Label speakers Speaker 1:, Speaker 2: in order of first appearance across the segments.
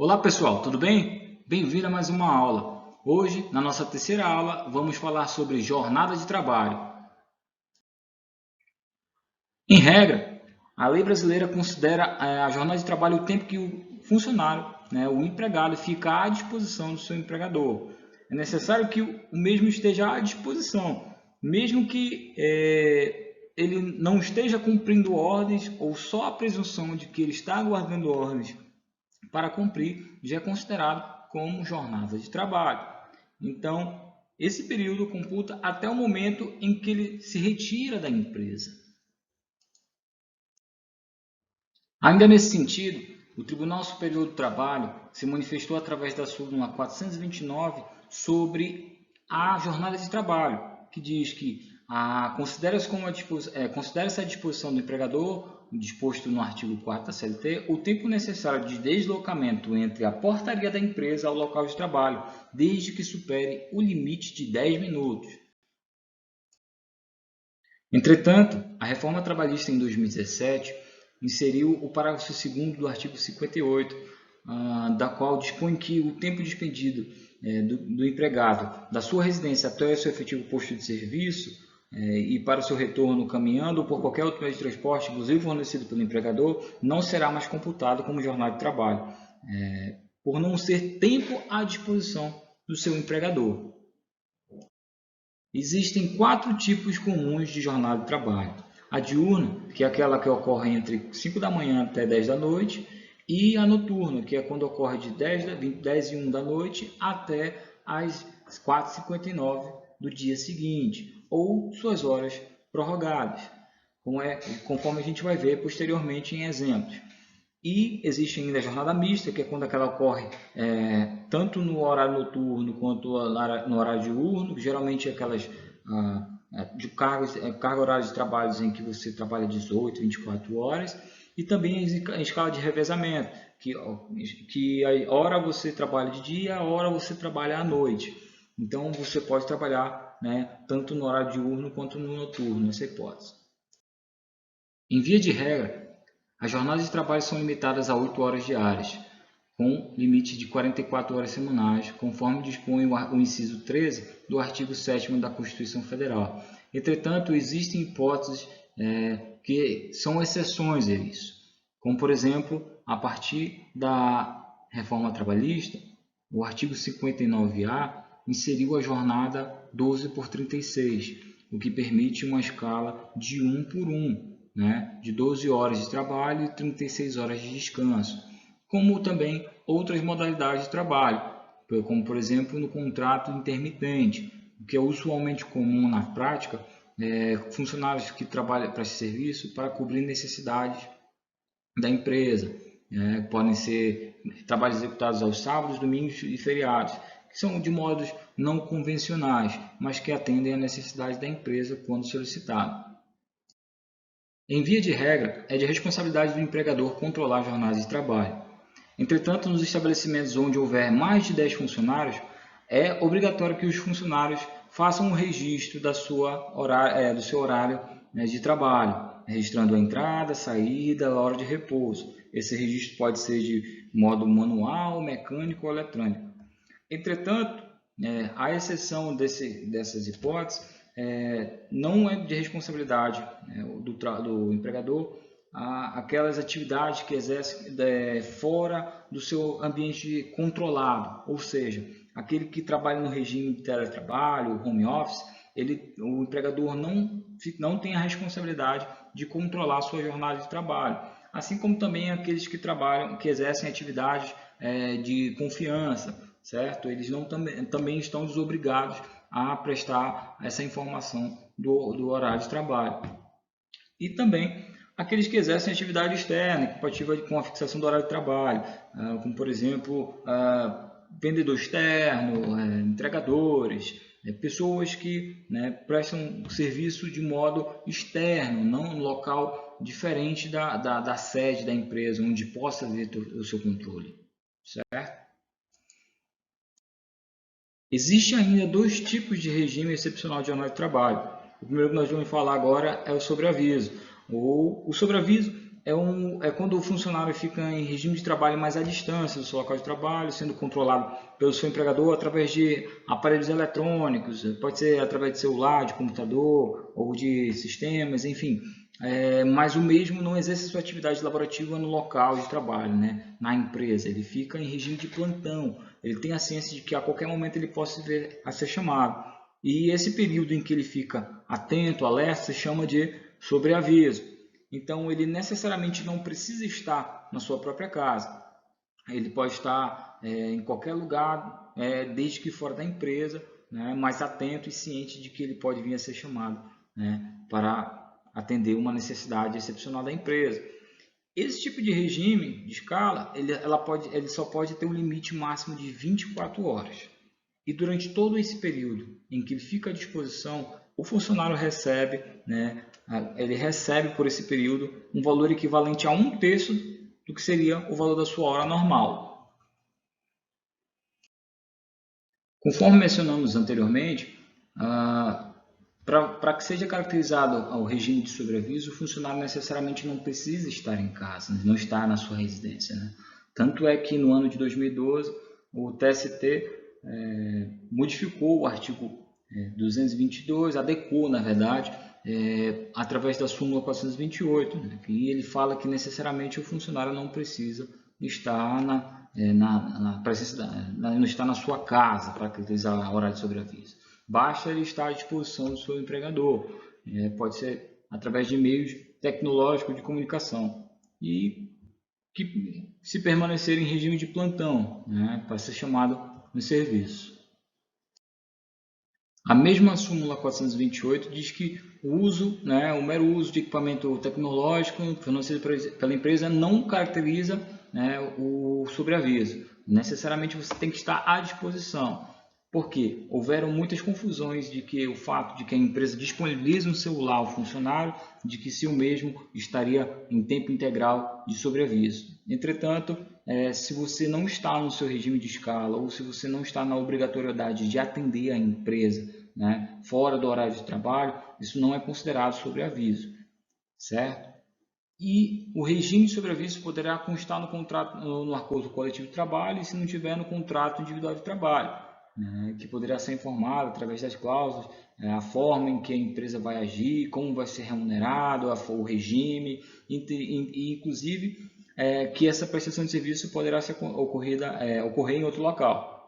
Speaker 1: Olá pessoal, tudo bem? Bem-vindo a mais uma aula. Hoje, na nossa terceira aula, vamos falar sobre jornada de trabalho. Em regra, a lei brasileira considera a jornada de trabalho o tempo que o funcionário, o empregado, fica à disposição do seu empregador. É necessário que o mesmo esteja à disposição, mesmo que ele não esteja cumprindo ordens ou só a presunção de que ele está aguardando ordens para cumprir já é considerado como jornada de trabalho. Então, esse período computa até o momento em que ele se retira da empresa. Ainda nesse sentido, o Tribunal Superior do Trabalho se manifestou através da súmula 429 sobre a jornada de trabalho, que diz que considera-se à disposição do empregador, disposto no artigo 4º da CLT, o tempo necessário de deslocamento entre a portaria da empresa ao local de trabalho, desde que supere o limite de 10 minutos. Entretanto, a reforma trabalhista em 2017 inseriu o parágrafo 2º do artigo 58, da qual dispõe que o tempo despendido do empregado da sua residência até o seu efetivo posto de serviço e para o seu retorno caminhando ou por qualquer outro meio de transporte, inclusive fornecido pelo empregador, não será mais computado como jornada de trabalho, por não ser tempo à disposição do seu empregador. Existem 4 tipos comuns de jornada de trabalho. A diurna, que é aquela que ocorre entre 5 da manhã até 10 da noite, e a noturna, que é quando ocorre de 10 e 1 da noite até as 4h59 do dia seguinte, ou suas horas prorrogadas, conforme a gente vai ver posteriormente em exemplos. E existe ainda a jornada mista, que é quando ela ocorre tanto no horário noturno quanto no horário diurno, que geralmente é aquelas de carga horária de trabalhos em que você trabalha 18, 24 horas, e também a escala de revezamento, que a hora você trabalha de dia, a hora você trabalha à noite. Então você pode trabalhar tanto no horário diurno quanto no noturno, nessa hipótese. Em via de regra, as jornadas de trabalho são limitadas a 8 horas diárias, com limite de 44 horas semanais, conforme dispõe o inciso 13 do artigo 7º da Constituição Federal. Entretanto, existem hipóteses que são exceções a isso, como, por exemplo, a partir da reforma trabalhista, o artigo 59A inseriu a jornada 12 por 36, o que permite uma escala de 1 por 1, de 12 horas de trabalho e 36 horas de descanso, como também outras modalidades de trabalho, como por exemplo no contrato intermitente, que é usualmente comum na prática, funcionários que trabalham para esse serviço para cobrir necessidades da empresa, podem ser trabalhos executados aos sábados, domingos e feriados, que são de modos não convencionais, mas que atendem à necessidade da empresa quando solicitado. Em via de regra, é de responsabilidade do empregador controlar a jornada de trabalho. Entretanto, nos estabelecimentos onde houver mais de 10 funcionários, é obrigatório que os funcionários façam um registro do seu horário de trabalho, registrando a entrada, a saída, a hora de repouso. Esse registro pode ser de modo manual, mecânico ou eletrônico. Entretanto, à exceção dessas hipóteses, não é de responsabilidade do empregador aquelas atividades que exerce fora do seu ambiente controlado, ou seja, aquele que trabalha no regime de teletrabalho, home office, o empregador não tem a responsabilidade de controlar a sua jornada de trabalho, assim como também aqueles que exercem atividades de confiança, certo? Eles também estão desobrigados a prestar essa informação do horário de trabalho. E também aqueles que exercem atividade externa, compatível com a fixação do horário de trabalho, como por exemplo, vendedor externo, entregadores, pessoas que prestam serviço de modo externo, não no local diferente da sede da empresa, onde possa haver o seu controle, certo? Existem ainda 2 tipos de regime excepcional de jornada de trabalho. O primeiro que nós vamos falar agora é o sobreaviso. O sobreaviso é quando o funcionário fica em regime de trabalho mais à distância do seu local de trabalho, sendo controlado pelo seu empregador através de aparelhos eletrônicos, pode ser através de celular, de computador ou de sistemas, enfim. Mas o mesmo não exerce sua atividade laborativa no local de trabalho, né? Na empresa. Ele fica em regime de plantão. Ele tem a ciência de que a qualquer momento ele possa vir a ser chamado. E esse período em que ele fica atento, alerta, se chama de sobreaviso. Então, ele necessariamente não precisa estar na sua própria casa. Ele pode estar em qualquer lugar, desde que fora da empresa, né, mas atento e ciente de que ele pode vir a ser chamado, né, para atender uma necessidade excepcional da empresa. Esse tipo de regime de escala, ele só pode ter um limite máximo de 24 horas. E durante todo esse período em que ele fica à disposição, o funcionário recebe, né, ele recebe por esse período um valor equivalente a 1/3 do que seria o valor da sua hora normal. Conforme mencionamos anteriormente, para que seja caracterizado o regime de sobreaviso, o funcionário necessariamente não precisa estar em casa, não estar na sua residência, né? Tanto é que no ano de 2012, o TST modificou o artigo 222, adequou, na verdade, através da súmula 428, né, que ele fala que necessariamente o funcionário não precisa estar não estar na sua casa para caracterizar a hora de sobreaviso. Basta ele estar à disposição do seu empregador, pode ser através de meios tecnológicos de comunicação e que se permanecer em regime de plantão, né, para ser chamado no serviço. A mesma súmula 428 diz que o mero uso de equipamento tecnológico fornecido pela empresa não caracteriza, né, o sobreaviso. Necessariamente você tem que estar à disposição. Porque houveram muitas confusões de que o fato de que a empresa disponibiliza um celular ao funcionário, de que se o mesmo estaria em tempo integral de sobreaviso. Entretanto, se você não está no seu regime de escala ou se você não está na obrigatoriedade de atender a empresa, né, fora do horário de trabalho, isso não é considerado sobreaviso, certo? E o regime de sobreaviso poderá constar no contrato, no acordo coletivo de trabalho e se não tiver no contrato individual de trabalho, né, que poderá ser informado através das cláusulas, a forma em que a empresa vai agir, como vai ser remunerado, o regime, e inclusive que essa prestação de serviço poderá ser ocorrer em outro local.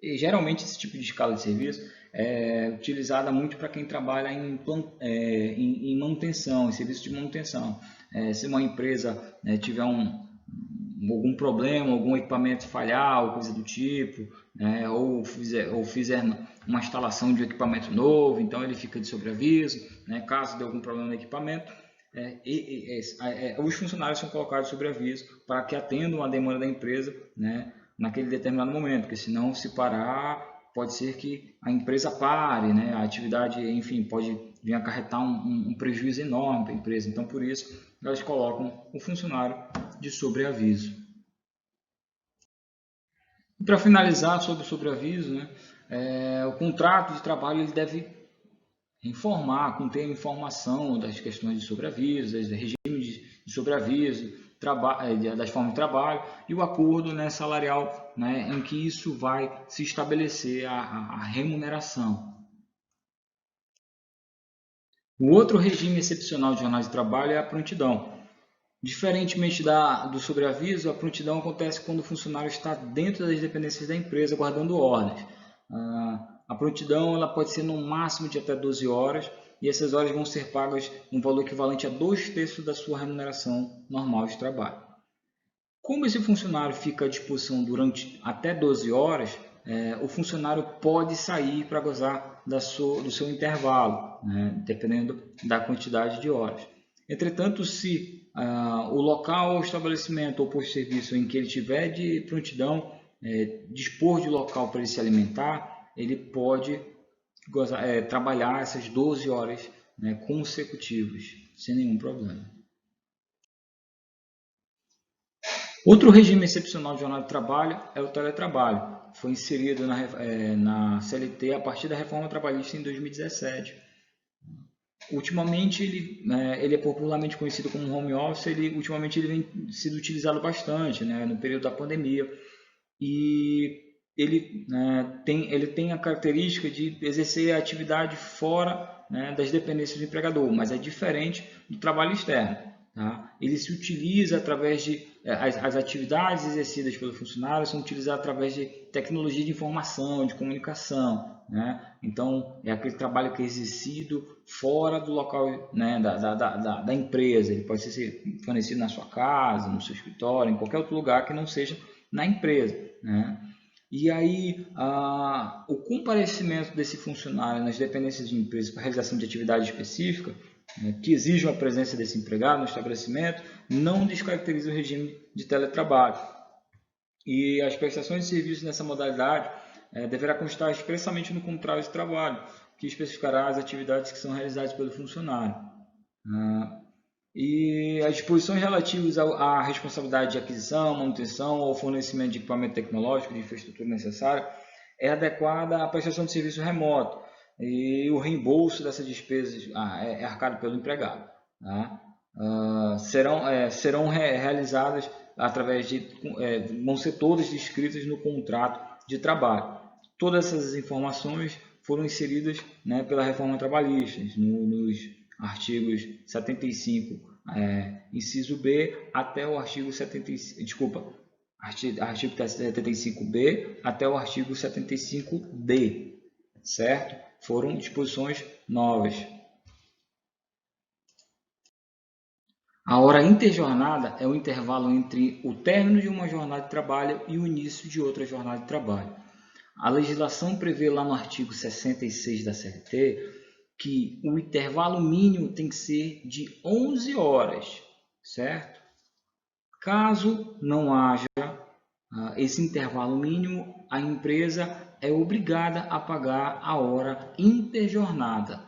Speaker 1: E, geralmente esse tipo de escala de serviço é utilizada muito para quem trabalha em manutenção, em serviço de manutenção. Se uma empresa tiver algum problema, algum equipamento falhar, ou coisa do tipo, ou fizer uma instalação de um equipamento novo, então ele fica de sobreaviso, né, caso dê algum problema no equipamento. Os funcionários são colocados sobre aviso para que atendam a demanda da empresa, né, naquele determinado momento, porque senão, se parar, pode ser que a empresa pare, né, a atividade, enfim, pode vir a acarretar um prejuízo enorme para a empresa. Então, por isso, elas colocam o funcionário de sobreaviso. E para finalizar sobre o sobreaviso, né, o contrato de trabalho ele deve conter informação das questões de sobreaviso, dos regimes de sobreaviso, das formas de trabalho e o acordo, né, salarial, né, em que isso vai se estabelecer a remuneração. O outro regime excepcional de jornada de trabalho é a prontidão. Diferentemente do sobreaviso, a prontidão acontece quando o funcionário está dentro das dependências da empresa guardando ordens. A prontidão ela pode ser no máximo de até 12 horas e essas horas vão ser pagas um valor equivalente a 2/3 da sua remuneração normal de trabalho. Como esse funcionário fica à disposição durante até 12 horas, o funcionário pode sair para gozar do seu intervalo, né, dependendo da quantidade de horas. Entretanto, se o local ou estabelecimento ou posto de serviço em que ele tiver de prontidão dispor de local para ele se alimentar, ele pode trabalhar essas 12 horas, né, consecutivas, sem nenhum problema. Outro regime excepcional de jornada de trabalho é o teletrabalho. Foi inserido na CLT a partir da reforma trabalhista em 2017. ultimamente ele é popularmente conhecido como home office, ultimamente ele vem sido utilizado bastante, né, no período da pandemia, e ele tem a característica de exercer a atividade fora, né, das dependências do empregador, mas é diferente do trabalho externo. Tá? Ele se utiliza através de as atividades exercidas pelo funcionário são utilizadas através de tecnologia de informação, de comunicação, né? Então é aquele trabalho que é exercido fora do local, né, da empresa. Ele pode ser fornecido na sua casa, no seu escritório, em qualquer outro lugar que não seja na empresa, né? E aí, o comparecimento desse funcionário nas dependências de empresa para realização de atividade específica, né, que exijam a presença desse empregado no estabelecimento, não descaracteriza o regime de teletrabalho. E as prestações de serviços nessa modalidade deverá constar expressamente no contrato de trabalho, que especificará as atividades que são realizadas pelo funcionário. E as disposições relativas à responsabilidade de aquisição, manutenção ou fornecimento de equipamento tecnológico de infraestrutura necessária é adequada à prestação de serviço remoto e o reembolso dessas despesas é arcado pelo empregado. Tá? Serão realizadas através vão ser todas descritas no contrato de trabalho. Todas essas informações foram inseridas, né, pela reforma trabalhista nos artigos 75, inciso B, até o artigo 75, artigo 75B até o artigo 75D, certo? Foram disposições novas. A hora interjornada é o intervalo entre o término de uma jornada de trabalho e o início de outra jornada de trabalho. A legislação prevê lá no artigo 66 da CLT que o intervalo mínimo tem que ser de 11 horas, certo? Caso não haja esse intervalo mínimo, a empresa é obrigada a pagar a hora interjornada.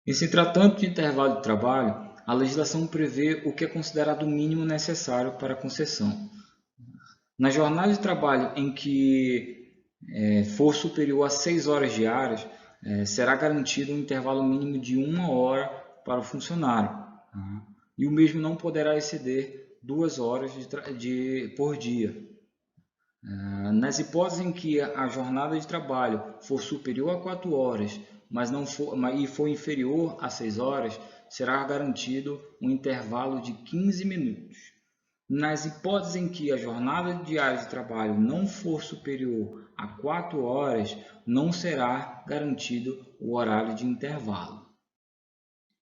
Speaker 1: Em se tratando de intervalo de trabalho, a legislação prevê o que é considerado o mínimo necessário para a concessão. Na jornada de trabalho em que for superior a 6 horas diárias, será garantido um intervalo mínimo de 1 hora para o funcionário. Tá? E o mesmo não poderá exceder 2 horas por dia. Nas hipóteses em que a jornada de trabalho for superior a 4 horas, mas for inferior a 6 horas, será garantido um intervalo de 15 minutos. Nas hipóteses em que a jornada diária de trabalho não for superior a 4 horas, não será garantido o horário de intervalo.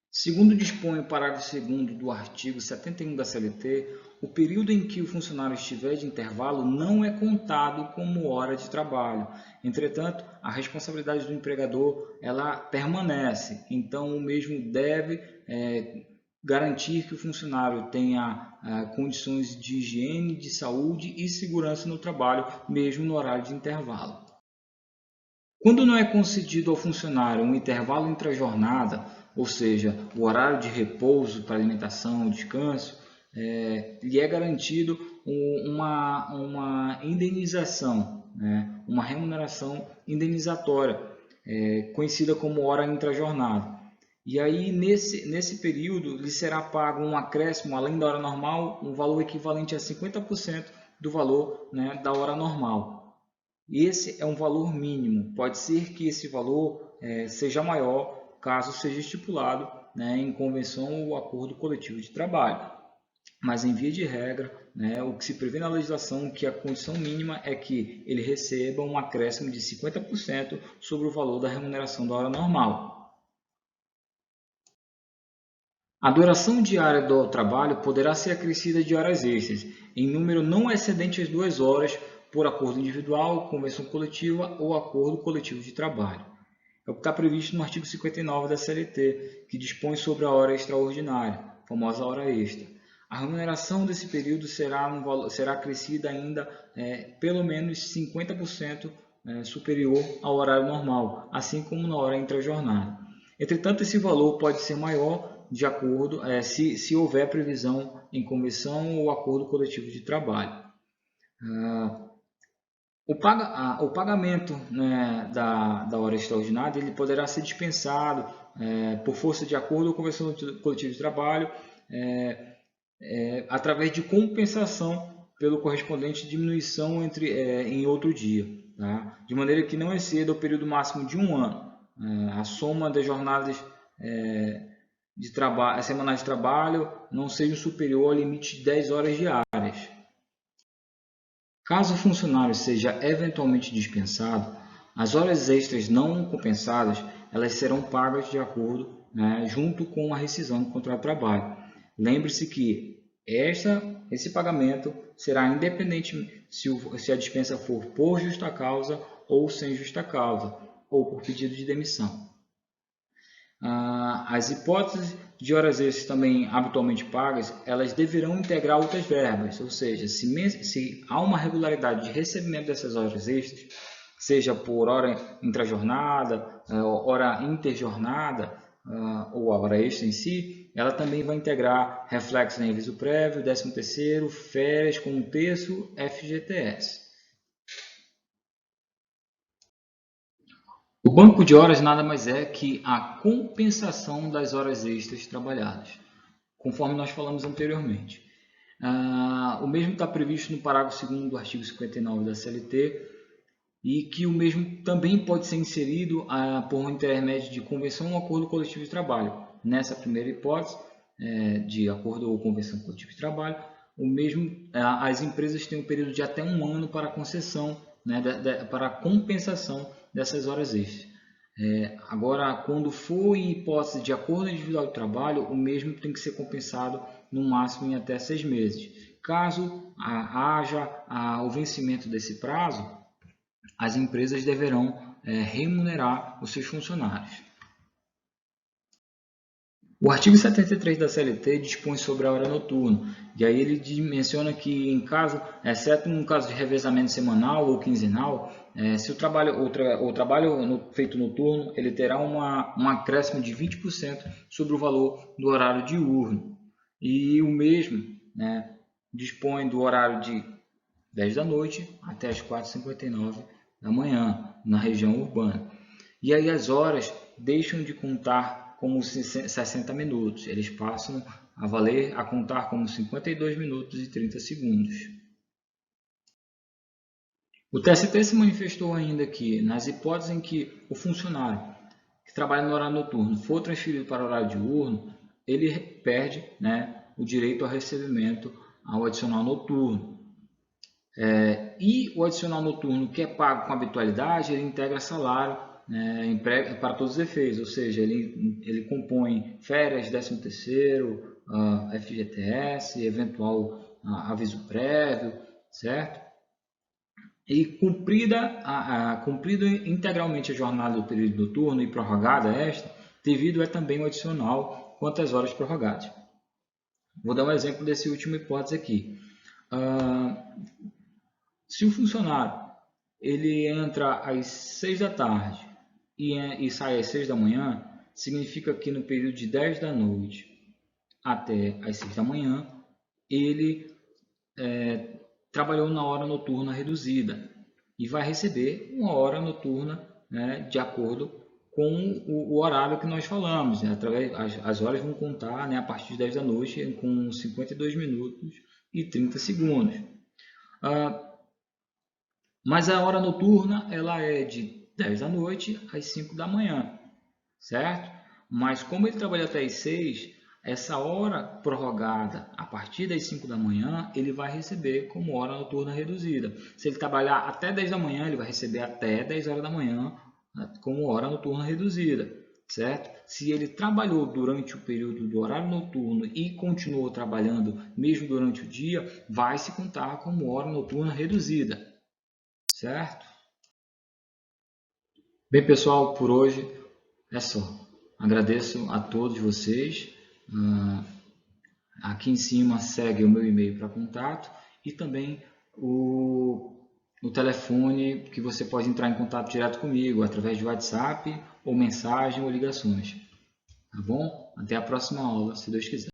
Speaker 1: Segundo dispõe o parágrafo 2º do artigo 71 da CLT, o período em que o funcionário estiver de intervalo não é contado como hora de trabalho. Entretanto, a responsabilidade do empregador ela permanece, então o mesmo deve garantir que o funcionário tenha condições de higiene, de saúde e segurança no trabalho, mesmo no horário de intervalo. Quando não é concedido ao funcionário um intervalo entre a jornada, ou seja, o horário de repouso para alimentação, descanso, lhe é garantido uma indenização, né? Uma remuneração indenizatória, conhecida como hora intrajornada. E aí, nesse período, lhe será pago um acréscimo, além da hora normal, um valor equivalente a 50% do valor, né, da hora normal. Esse é um valor mínimo. Pode ser que esse valor seja maior, caso seja estipulado, né, em convenção ou acordo coletivo de trabalho. Mas, em via de regra, né, o que se prevê na legislação é que a condição mínima é que ele receba um acréscimo de 50% sobre o valor da remuneração da hora normal. A duração diária do trabalho poderá ser acrescida de horas extras, em número não excedente as 2 horas, por acordo individual, convenção coletiva ou acordo coletivo de trabalho. É o que está previsto no artigo 59 da CLT, que dispõe sobre a hora extraordinária, a famosa hora extra. A remuneração desse período será acrescida ainda pelo menos 50% superior ao horário normal, assim como na hora intrajornada. Entretanto, esse valor pode ser maior de acordo se houver previsão em convenção ou acordo coletivo de trabalho. O pagamento, né, da hora extraordinária ele poderá ser dispensado por força de acordo ou convenção coletiva de trabalho, através de compensação pelo correspondente diminuição em outro dia, tá? De maneira que não exceda o período máximo de um ano. A soma das jornadas semanais de trabalho não seja superior ao limite de 10 horas diárias. Caso o funcionário seja eventualmente dispensado, as horas extras não compensadas elas serão pagas de acordo, né, junto com a rescisão do contrato de trabalho. Lembre-se que esse pagamento será independente se a dispensa for por justa causa ou sem justa causa, ou por pedido de demissão. As hipóteses de horas extras também habitualmente pagas, elas deverão integrar outras verbas, ou seja, se há uma regularidade de recebimento dessas horas extras, seja por hora intrajornada, hora interjornada ou a hora extra em si, ela também vai integrar reflexo em aviso prévio, 13º, férias com 1/3, FGTS. O banco de horas nada mais é que a compensação das horas extras trabalhadas, conforme nós falamos anteriormente. O mesmo está previsto no parágrafo 2º do artigo 59 da CLT e que o mesmo também pode ser inserido por intermédio de convenção ou acordo coletivo de trabalho. Nessa primeira hipótese, de acordo ou convenção coletiva de trabalho, as empresas têm um período de até um ano para concessão, né, para a compensação dessas horas extras. Agora, quando for em hipótese de acordo individual de trabalho, o mesmo tem que ser compensado no máximo em até 6 meses. Caso haja o vencimento desse prazo, as empresas deverão remunerar os seus funcionários. O artigo 73 da CLT dispõe sobre a hora noturna, e aí ele menciona que, exceto no caso de revezamento semanal ou quinzenal, se o trabalho feito noturno, ele terá um acréscimo de 20% sobre o valor do horário diurno. E o mesmo, né, dispõe do horário de 10 da noite até as 4h59 da manhã, na região urbana. E aí as horas deixam de contar como 60 minutos, eles passam a contar como 52 minutos e 30 segundos. O TST se manifestou ainda que, nas hipóteses em que o funcionário que trabalha no horário noturno for transferido para o horário diurno, ele perde, né, o direito ao recebimento ao adicional noturno. E o adicional noturno que é pago com habitualidade, ele integra salário, para todos os efeitos, ou seja, ele compõe férias, 13º, FGTS, eventual aviso prévio, certo? E cumprido integralmente a jornada do período noturno e prorrogada esta, devido também o adicional quanto às horas prorrogadas. Vou dar um exemplo desse último hipótese aqui. Se o funcionário ele entra às 6 da tarde e sai às 6 da manhã, significa que no período de 10 da noite até às 6 da manhã, ele trabalhou na hora noturna reduzida e vai receber uma hora noturna, né, de acordo com o horário que nós falamos. Né? As horas vão contar, né, a partir de 10 da noite com 52 minutos e 30 segundos. Mas a hora noturna ela é de 10 da noite às 5 da manhã, certo? Mas como ele trabalha até às 6, essa hora prorrogada a partir das 5 da manhã, ele vai receber como hora noturna reduzida. Se ele trabalhar até 10 da manhã, ele vai receber até 10 horas da manhã como hora noturna reduzida, certo? Se ele trabalhou durante o período do horário noturno e continuou trabalhando mesmo durante o dia, vai se contar como hora noturna reduzida. Certo? Bem, pessoal, por hoje é só. Agradeço a todos vocês. Aqui em cima segue o meu e-mail para contato e também o telefone que você pode entrar em contato direto comigo através de WhatsApp ou mensagem ou ligações. Tá bom? Até a próxima aula, se Deus quiser.